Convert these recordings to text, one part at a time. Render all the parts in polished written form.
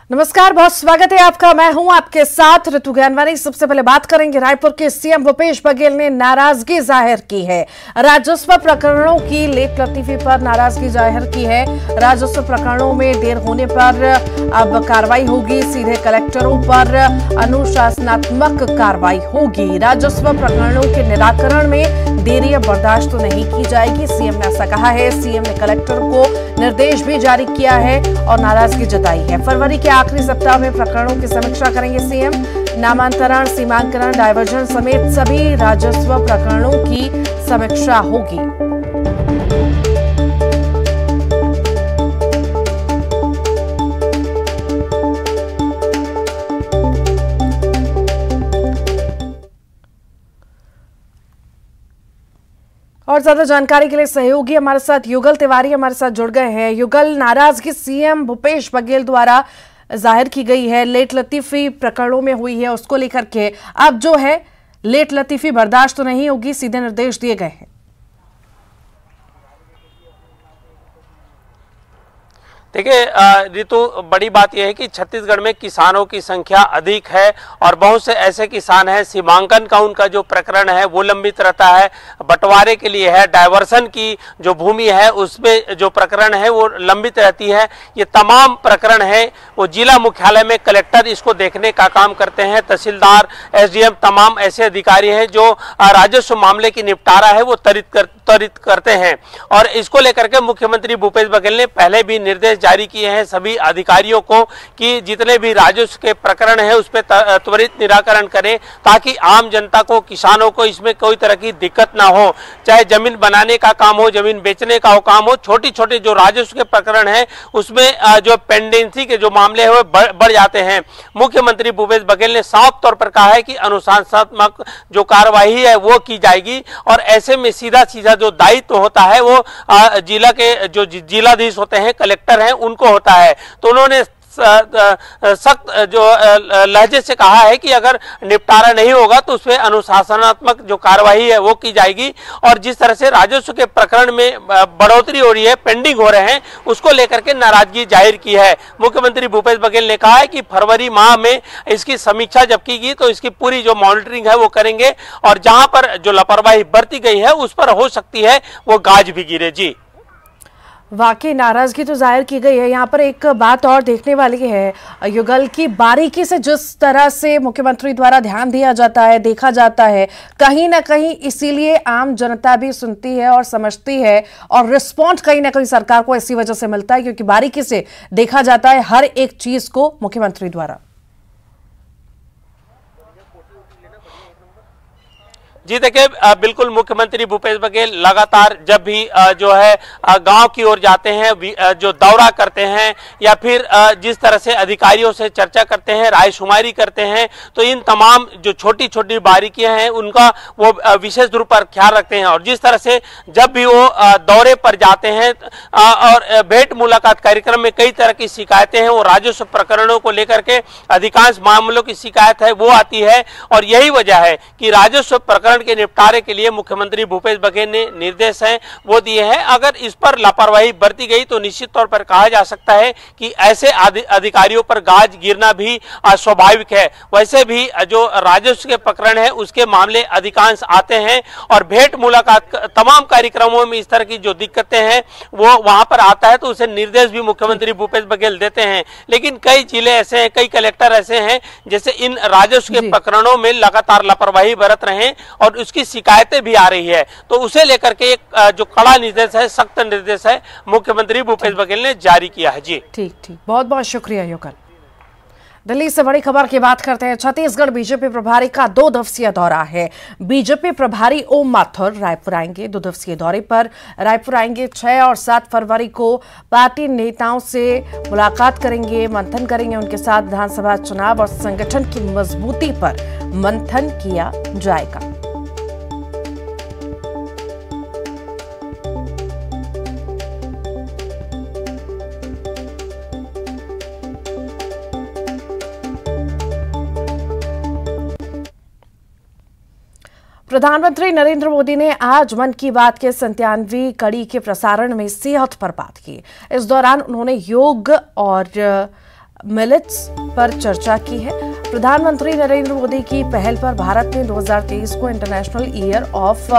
नमस्कार, बहुत स्वागत है आपका। मैं हूं आपके साथ ऋतु ज्ञानवानी। सबसे पहले बात करेंगे रायपुर के सीएम भूपेश बघेल ने नाराजगी जाहिर की है। राजस्व प्रकरणों की लेट लतीफी पर नाराजगी जाहिर की है। राजस्व प्रकरणों में देर होने पर अब कार्रवाई होगी, सीधे कलेक्टरों पर अनुशासनात्मक कार्रवाई होगी। राजस्व प्रकरणों के निराकरण में देरी बर्दाश्त नहीं की जाएगी, सीएम ने ऐसा कहा है। सीएम ने कलेक्टर को निर्देश भी जारी किया है और नाराजगी जताई है। फरवरी के आखिरी सप्ताह में प्रकरणों की समीक्षा करेंगे सीएम। नामांतरण, सीमांकन, डायवर्जन समेत सभी राजस्व प्रकरणों की समीक्षा होगी। और ज्यादा जानकारी के लिए सहयोगी हमारे साथ युगल तिवारी हमारे साथ जुड़ गए हैं। युगल, नाराजगी सीएम भूपेश बघेल द्वारा जाहिर की गई है, लेट लतीफी प्रकरणों में हुई है, उसको लेकर के अब जो है लेट लतीफी बर्दाश्त तो नहीं होगी, सीधे निर्देश दिए गए हैं। देखिए ऋतु, बड़ी बात यह है कि छत्तीसगढ़ में किसानों की संख्या अधिक है और बहुत से ऐसे किसान हैं, सीमांकन का उनका जो प्रकरण है वो लंबित रहता है, बंटवारे के लिए है, डायवर्सन की जो भूमि है उसमें जो प्रकरण है वो लंबित रहती है। ये तमाम प्रकरण है वो जिला मुख्यालय में कलेक्टर इसको देखने का काम करते हैं। तहसीलदार, एसडीएम, तमाम ऐसे अधिकारी हैं जो राजस्व मामले की निपटारा है वो त्वरित करते हैं। और इसको लेकर के मुख्यमंत्री भूपेश बघेल ने पहले भी निर्देश जारी किए हैं सभी अधिकारियों को कि जितने भी राजस्व के प्रकरण है उस पर त्वरित निराकरण करें, ताकि आम जनता को, किसानों को इसमें कोई तरह की दिक्कत ना हो। चाहे जमीन बनाने का काम हो, जमीन बेचने का काम हो, छोटी छोटी जो राजस्व के प्रकरण है उसमें जो पेंडेंसी के जो मामले है वो बढ़ जाते हैं। मुख्यमंत्री भूपेश बघेल ने साफ तौर पर कहा है कि अनुशासनात्मक जो कार्यवाही है वो की जाएगी और ऐसे में सीधा सीधा जो दायित्व होता है वो जिला के जो जिलाधीश होते हैं, कलेक्टर हैं, उनको होता है। तो उन्होंने सख्त जो लहजे से कहा है कि अगर निपटारा नहीं होगा तो उसमें अनुशासनात्मक जो कार्यवाही है वो की जाएगी। और जिस तरह से राजस्व के प्रकरण में बढ़ोतरी हो रही है, पेंडिंग हो रहे हैं, उसको लेकर के नाराजगी जाहिर की है। मुख्यमंत्री भूपेश बघेल ने कहा है कि फरवरी माह में इसकी समीक्षा जब की गई तो इसकी पूरी जो मॉनिटरिंग है वो करेंगे और जहां पर जो लापरवाही बरती गई है उस पर हो सकती है वो गाज भी गिरे। जी, वाकई नाराजगी तो जाहिर की गई है। यहाँ पर एक बात और देखने वाली है युगल की, बारीकी से जिस तरह से मुख्यमंत्री द्वारा ध्यान दिया जाता है, देखा जाता है, कहीं ना कहीं इसीलिए आम जनता भी सुनती है और समझती है और रिस्पॉन्स कहीं ना कहीं सरकार को इसी वजह से मिलता है क्योंकि बारीकी से देखा जाता है हर एक चीज को मुख्यमंत्री द्वारा। जी देखिए, बिल्कुल मुख्यमंत्री भूपेश बघेल लगातार जब भी जो है गांव की ओर जाते हैं, जो दौरा करते हैं या फिर जिस तरह से अधिकारियों से चर्चा करते हैं, रायशुमारी करते हैं, तो इन तमाम जो छोटी छोटी बारीकियां हैं उनका वो विशेष रूप पर ख्याल रखते हैं। और जिस तरह से जब भी वो दौरे पर जाते हैं और भेंट मुलाकात कार्यक्रम में कई तरह की शिकायतें हैं, वो राजस्व प्रकरणों को लेकर के अधिकांश मामलों की शिकायत है वो आती है। और यही वजह है कि राजस्व प्रकरण के निपटारे के लिए मुख्यमंत्री भूपेश बघेल ने निर्देश हैं वो दिए हैं। अगर इस पर लापरवाही बरती गई तो निश्चित तौर पर कहा जा सकता है कि ऐसे अधिकारियों पर गाज गिरना भी स्वाभाविक है। वैसे भी जो राजस्व के प्रकरण है उसके मामले अधिकांश आते हैं और भेंट मुलाकात तमाम कार्यक्रमों में इस तरह की जो दिक्कतें हैं वो वहां पर आता है तो उसे निर्देश भी मुख्यमंत्री भूपेश बघेल देते हैं। लेकिन कई जिले ऐसे हैं, कई कलेक्टर ऐसे हैं जैसे इन राजस्व के प्रकरणों में लगातार लापरवाही बरत रहे हैं और उसकी शिकायतें भी आ रही है। तो उसे लेकर के एक जो कड़ा निर्देश है, सख्त निर्देश है मुख्यमंत्री भूपेश बघेल ने जारी किया है। जी ठीक, बहुत बहुत शुक्रिया युगल। दिल्ली से बड़ी खबर की बात करते हैं। छत्तीसगढ़ बीजेपी प्रभारी का 2 दिवसीय दौरा है। बीजेपी प्रभारी ओम माथुर रायपुर आएंगे। 2 दिवसीय दौरे पर रायपुर आएंगे। 6 और 7 फरवरी को पार्टी नेताओं से मुलाकात करेंगे, मंथन करेंगे। उनके साथ विधानसभा चुनाव और संगठन की मजबूती पर मंथन किया जाएगा। प्रधानमंत्री नरेंद्र मोदी ने आज मन की बात के 97वीं कड़ी के प्रसारण में सेहत पर बात की। इस दौरान उन्होंने योग और मिलेट्स पर चर्चा की है। प्रधानमंत्री नरेंद्र मोदी की पहल पर भारत ने 2023 को इंटरनेशनल ईयर ऑफ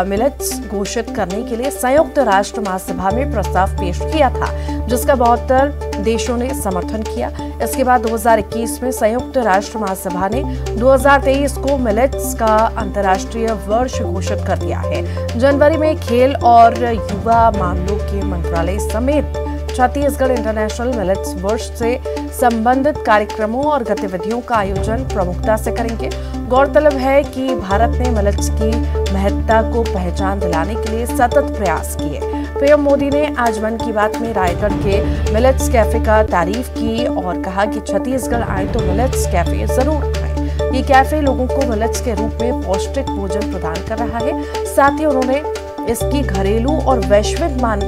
मिलेट्स घोषित करने के लिए संयुक्त राष्ट्र महासभा में प्रस्ताव पेश किया था, जिसका 72 देशों ने समर्थन किया। इसके बाद 2021 में संयुक्त राष्ट्र महासभा ने 2023 को मिलेट्स का अंतर्राष्ट्रीय वर्ष घोषित कर दिया है। जनवरी में खेल और युवा मामलों के मंत्रालय समेत छत्तीसगढ़ इंटरनेशनल मिलेट्स वर्ष से संबंधित कार्यक्रमों और गतिविधियों का आयोजन प्रमुखता से करेंगे। गौरतलब है कि भारत ने मिलेट्स की महत्ता को पहचान दिलाने के लिए सतत प्रयास किए। पीएम मोदी ने आज मन की बात में रायगढ़ के मिलेट्स कैफे का तारीफ की और कहा कि छत्तीसगढ़ आए तो मिलेट्स कैफे जरूर खाएं। ये कैफे लोगों को मिलेट्स के रूप में पौष्टिक भोजन प्रदान कर रहा है। साथ ही उन्होंने इसकी घरेलू और वैश्विक मांग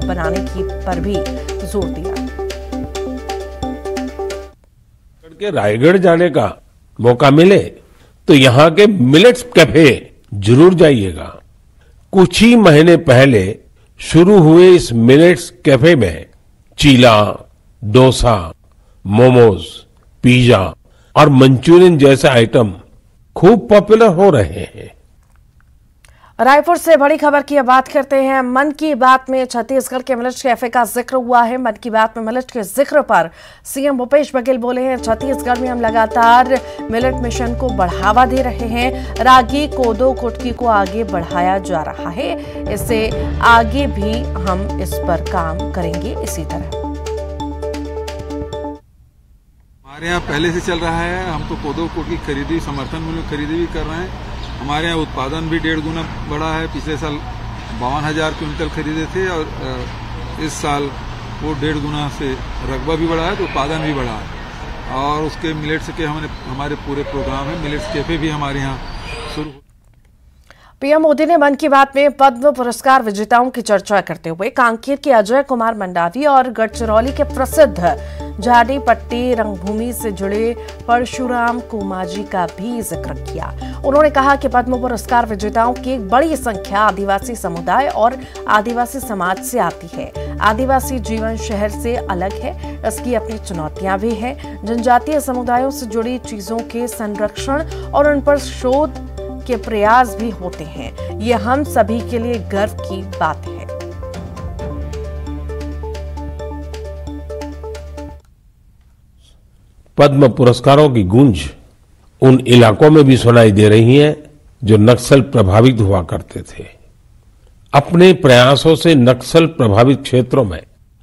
बनाने की पर भी जोर दिया। के रायगढ़ जाने का मौका मिले तो यहाँ के मिलेट्स कैफे जरूर जाइएगा। कुछ ही महीने पहले शुरू हुए इस मिलेट्स कैफे में चीला, डोसा, मोमोज, पिज्जा और मंचूरियन जैसे आइटम खूब पॉपुलर हो रहे हैं। रायपुर से बड़ी खबर की बात करते हैं। मन की बात में छत्तीसगढ़ के मिलेट्स कैफे का जिक्र हुआ है। मन की बात में मिलेट के जिक्र पर सीएम भूपेश बघेल बोले हैं, छत्तीसगढ़ में हम लगातार मिलेट मिशन को बढ़ावा दे रहे हैं। रागी, कोदो, कुटकी को आगे बढ़ाया जा रहा है। इससे आगे भी हम इस पर काम करेंगे। इसी तरह हमारे यहाँ पहले से चल रहा है। हम तो कोदो, कुटकी खरीदी, समर्थन मूल्य खरीदी भी कर रहे हैं। हमारे यहाँ उत्पादन भी 1.5 गुना बढ़ा है। पिछले साल 52,000 क्विंटल खरीदे थे और इस साल वो 1.5 गुना से रकबा भी बढ़ा है, तो उत्पादन भी बढ़ा है। और उसके मिलेट्स के हमारे पूरे प्रोग्राम है। मिलेट्स कैफे भी हमारे यहाँ शुरू। पीएम मोदी ने मन की बात में पद्म पुरस्कार विजेताओं की चर्चा करते हुए कांकेर के अजय कुमार मंडावी और गढ़चिरौली के प्रसिद्ध झाड़ीपट्टी रंगभूमि से जुड़े परशुराम कोमाजी का भी जिक्र किया। उन्होंने कहा कि पद्म पुरस्कार विजेताओं की एक बड़ी संख्या आदिवासी समुदाय और आदिवासी समाज से आती है। आदिवासी जीवन शहर से अलग है, इसकी अपनी चुनौतियां भी हैं। जनजातीय समुदायों से जुड़ी चीजों के संरक्षण और उन पर शोध के प्रयास भी होते हैं। ये हम सभी के लिए गर्व की बात है। पद्म पुरस्कारों की गूंज उन इलाकों में भी सुनाई दे रही है जो नक्सल प्रभावित हुआ करते थे। अपने प्रयासों से नक्सल प्रभावित क्षेत्रों में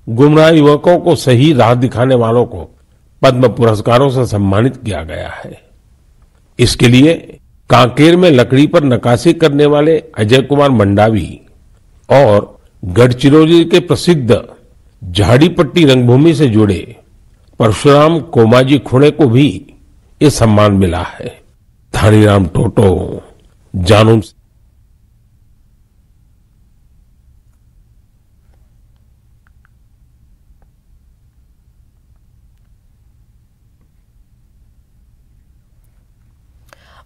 गुमराह युवकों को सही राह दिखाने वालों को पद्म पुरस्कारों से सम्मानित किया गया है। इसके लिए कांकेर में लकड़ी पर नक्काशी करने वाले अजय कुमार मंडावी और गढ़चिरौली के प्रसिद्ध झाड़ीपट्टी रंगभूमि से जुड़े परशुराम कोमाजी खुणे को भी ये सम्मान मिला है। धानीराम टोटो, जानू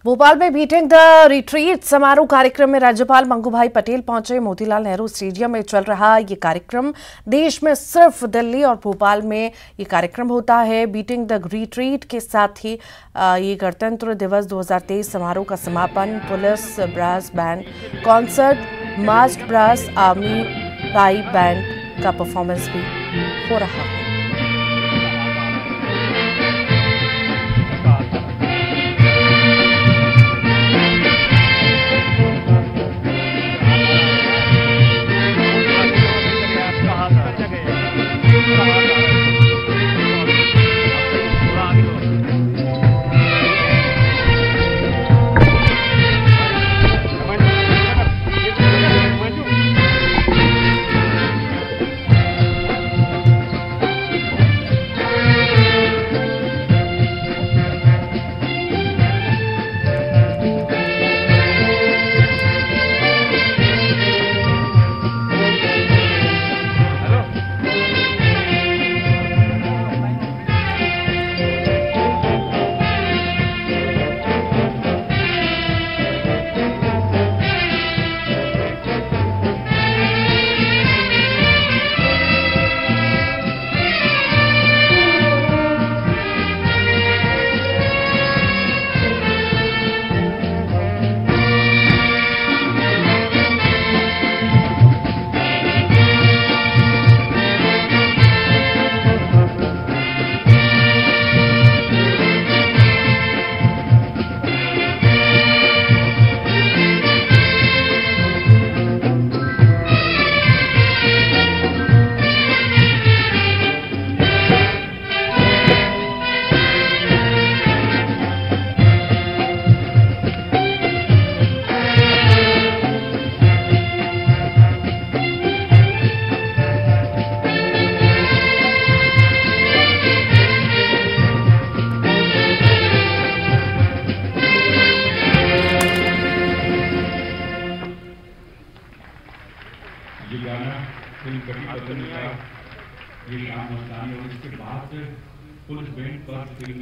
भोपाल में बीटिंग द रिट्रीट समारोह कार्यक्रम में राज्यपाल मंगूभाई पटेल पहुंचे। मोतीलाल नेहरू स्टेडियम में चल रहा ये कार्यक्रम, देश में सिर्फ दिल्ली और भोपाल में ये कार्यक्रम होता है। बीटिंग द रिट्रीट के साथ ही ये गणतंत्र दिवस 2023 समारोह का समापन police brass band concert, massed brass army pipe band का परफॉर्मेंस भी हो रहा है।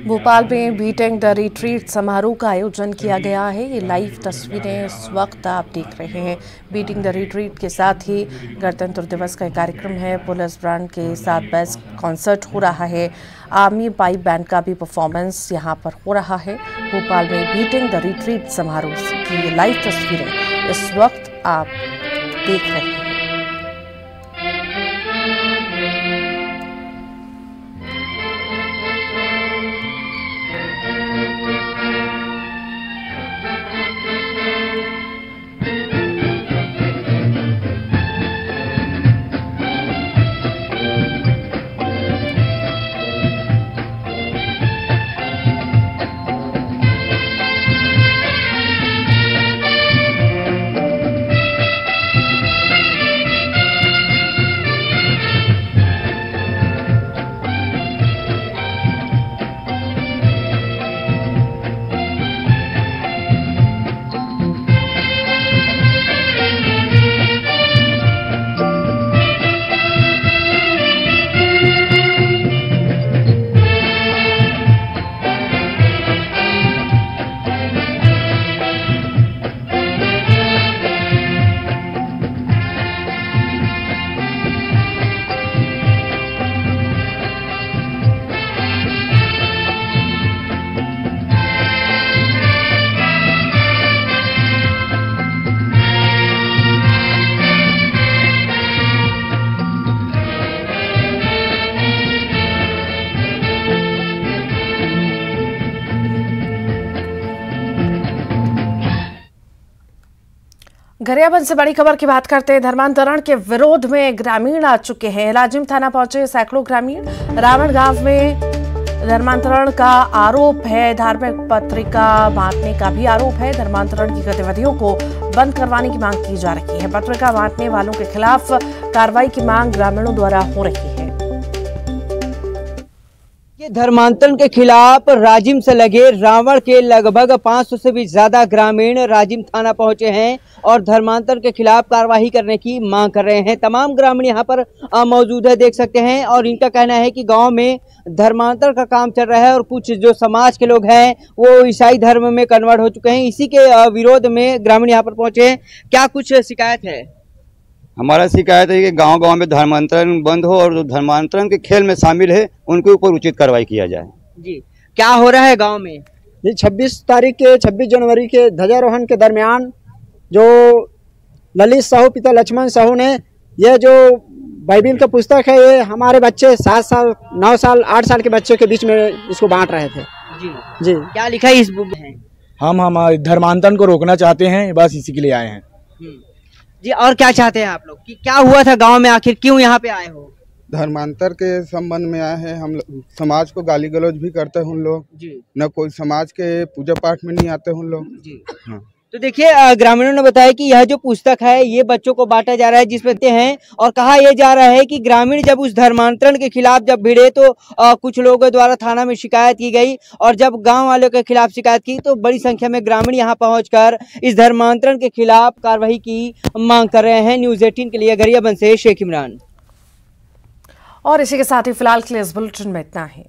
भोपाल में बीटिंग द रिट्रीट समारोह का आयोजन किया गया है। ये लाइव तस्वीरें इस वक्त आप देख रहे हैं। बीटिंग द रिट्रीट के साथ ही गणतंत्र दिवस का कार्यक्रम है। पुलिस बैंड के साथ बेस्ट कॉन्सर्ट हो रहा है। आर्मी पाइप बैंड का भी परफॉर्मेंस यहाँ पर हो रहा है। भोपाल में बीटिंग द रिट्रीट समारोह की लाइव तस्वीरें इस वक्त आप देख रहे हैं। गरियाबंद से बड़ी खबर की बात करते हैं। धर्मांतरण के विरोध में ग्रामीण आ चुके हैं। लाजिम थाना पहुंचे सैकड़ों ग्रामीण। रावण गांव में धर्मांतरण का आरोप है। धार्मिक पत्रिका बांटने का भी आरोप है। धर्मांतरण की गतिविधियों को बंद करवाने की मांग की जा रही है। पत्रिका बांटने वालों के खिलाफ कार्रवाई की मांग ग्रामीणों द्वारा हो रही है। ये धर्मांतरण के खिलाफ राजिम से लगे रावण के लगभग 500 से भी ज्यादा ग्रामीण राजिम थाना पहुंचे हैं और धर्मांतरण के खिलाफ कार्रवाई करने की मांग कर रहे हैं। तमाम ग्रामीण यहां पर मौजूद है, देख सकते हैं, और इनका कहना है कि गांव में धर्मांतरण का काम चल रहा है और कुछ जो समाज के लोग हैं वो ईसाई धर्म में कन्वर्ट हो चुके हैं। इसी के विरोध में ग्रामीण यहाँ पर पहुंचे हैं। क्या कुछ शिकायत है? हमारा शिकायत है कि गांव-गांव में धर्मांतरण बंद हो और जो धर्मांतरण के खेल में शामिल है उनके ऊपर उचित कार्रवाई किया जाए। जी, क्या हो रहा है गांव में? जी, 26 जनवरी के ध्वजारोहण के दरमियान जो ललित साहू पिता लक्ष्मण साहू ने यह जो बाइबिल का पुस्तक है ये हमारे बच्चे 7 साल 9 साल 8 साल के बच्चों के बीच में इसको बांट रहे थे। जी, क्या लिखा है इस बुक में? हम धर्मांतरण को रोकना चाहते हैं, बस इसी के लिए आए हैं। जी, और क्या चाहते हैं आप लोग कि क्या हुआ था गांव में, आखिर क्यों यहाँ पे आए हो? धर्मांतर के संबंध में आए हैं। हम समाज को गाली गलौज भी करते हैं उन लोग, न कोई समाज के पूजा पाठ में नहीं आते उन लोग। हाँ। तो देखिए, ग्रामीणों ने बताया कि यह जो पुस्तक है ये बच्चों को बांटा जा रहा है जिसमें हैं, और कहा यह जा रहा है कि ग्रामीण जब उस धर्मांतरण के खिलाफ जब भिड़े तो कुछ लोगों द्वारा थाना में शिकायत की गई और जब गांव वालों के खिलाफ शिकायत की तो बड़ी संख्या में ग्रामीण यहां पहुंचकर इस धर्मांतरण के खिलाफ कार्रवाई की मांग कर रहे हैं। न्यूज़ 18 के लिए गरियाबंद से शेख इमरान। और इसी के साथ ही फिलहाल के लिए इस बुलेटिन में इतना ही।